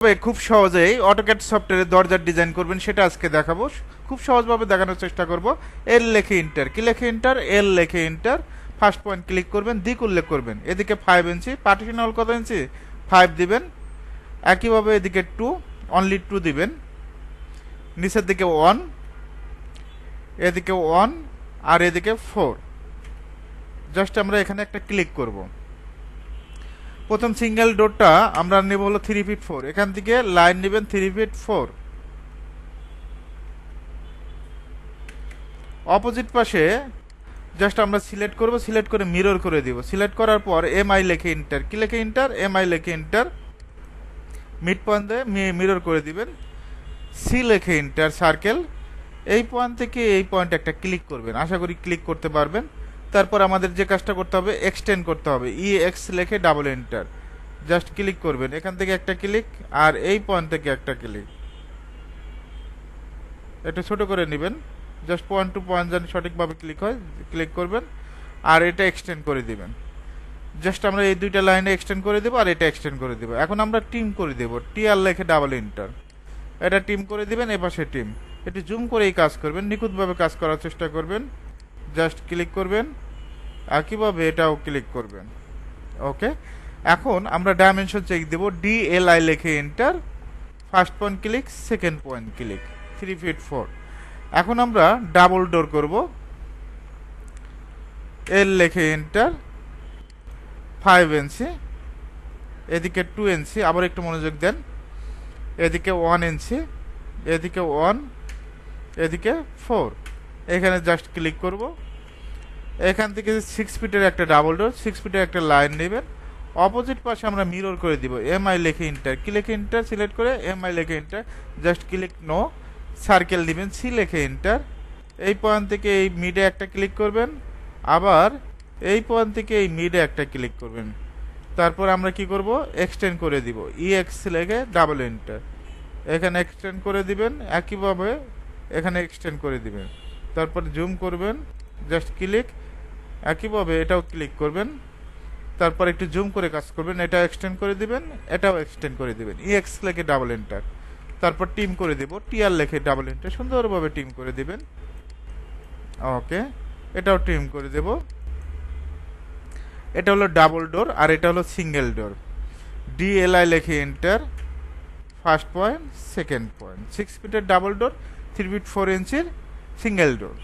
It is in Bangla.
খুব সহজেই অটোক্যাড সফটওয়্যারে দরজার ডিজাইন করবেন সেটা আজকে দেখাবো। খুব সহজভাবে দেখানোর চেষ্টা করব। এল লেখে ইন্টার, কি লেখে ইন্টার, এল লেখে ইন্টার, ফার্স্ট পয়েন্ট ক্লিক করবেন, দিক উল্লেখ করবেন। এদিকে 5 ইঞ্চি, পার্টিশন হল কত ইঞ্চি, 5 দিবেন। একইভাবে এদিকে 2, অনলি 2 দিবেন। নিচের দিকে 1, এদিকে 1, আর এদিকে 4। জাস্ট আমরা এখানে একটা ক্লিক করব। প্রথম সিঙ্গেল ডোরটা আমরা নেব হলো 3 ফিট 4। এখান থেকে লাইন নেবেন 3 ফিট 4। অপোজিট পাশে জাস্ট আমরা সিলেক্ট করব, সিলেক্ট করে মিরর করে দিব। সিলেক্ট করার পর এমআই লেখে ইন্টার, কি লেখে ইন্টার, এমআই লেখে ইন্টার, মিড পয়েন্টে মিরর করে দিবেন। সি লেখে ইন্টার, সার্কেল। এই পয়েন্ট থেকে এই পয়েন্ট একটা ক্লিক করবেন, আশা করি ক্লিক করতে পারবেন। তারপর আমাদের যে কাজটা করতে হবে, এক্সটেন্ড করতে হবে। ই এক্স লেখে ডাবল এন্টার, জাস্ট ক্লিক করবেন। এখান থেকে একটা ক্লিক, আর এই পয়েন্ট থেকে একটা ক্লিক। একটু ছোট করে নেবেন, জাস্ট পয়েন্ট টু পয়েন্ট যেন সঠিকভাবে ক্লিক হয়, ক্লিক করবেন। আর এটা এক্সটেন্ড করে দিবেন। জাস্ট আমরা এই দুইটা লাইনে এক্সটেন্ড করে দেবো, আর এটা এক্সটেন্ড করে দেবো। এখন আমরা টিম করে দেবো, টি আর লেখে ডাবল এন্টার, এটা টিম করে দিবেন। এপাশে টিম, একটু জুম করে এই কাজ করবেন, নিখুঁতভাবে কাজ করার চেষ্টা করবেন। জাস্ট ক্লিক করবেন, একইভাবে এটাও ক্লিক করবেন। ওকে, এখন আমরা ডাইমেনশন চেক দেবো। ডিএলআই লেখে enter, first point click, second point click, 3 feet 4। এখন আমরা ডাবল ডোর করব। এল লেখে এন্টার, 5 ইঞ্চি, এদিকে 2 ইঞ্চি, আবার একটু মনোযোগ দেন। এদিকে 1 ইঞ্চি, এদিকে 1, এদিকে 4। এখানে জাস্ট ক্লিক করব। এখান থেকে 6 ফিটের একটা ডাবল ডোর, 6 ফিটের একটা লাইন নেবেন। অপোজিট পাশে আমরা মিরর করে দিব। এমআই লেখে ইন্টার, কি লেখে ইন্টার, সিলেক্ট করে এমআই লেখে enter, just click no, circle দিবেন। সি লেখে ইন্টার, এই পয়েন্ট থেকে এই মিডে একটা ক্লিক করবেন। আবার এই পয়েন্ট থেকে এই মিডে একটা ক্লিক করবেন। তারপর আমরা কি করব, এক্সটেন্ড করে দিব। ইএক্স লেখে ডাবল এন্টার, এখানে এক্সটেন্ড করে দিবেন। একইভাবে এখানে এক্সটেন্ড করে দিবেন। তারপর জুম করবেন, জাস্ট ক্লিক। একইভাবে এটাও ক্লিক করবেন। তারপর একটু জুম করে কাজ করবেন, এটা এক্সটেন্ড করে দিবেন, এটাও এক্সটেন্ড করে দিবেন। ইএক্স লেখে ডাবল এন্টার, তারপর টিম করে দেব। টিআর লেখে ডাবল এন্টার, সুন্দরভাবে টিম করে দিবেন। ওকে, এটাও টিম করে দেব। এটা হলো ডাবল ডোর, আর এটা হলো সিঙ্গেল ডোর। ডিএলআই লেখে enter, first point, second point, 6 ফিটের ডাবল ডোর, 3 ফিট 4 ইঞ্চির সিঙ্গেল ডোর।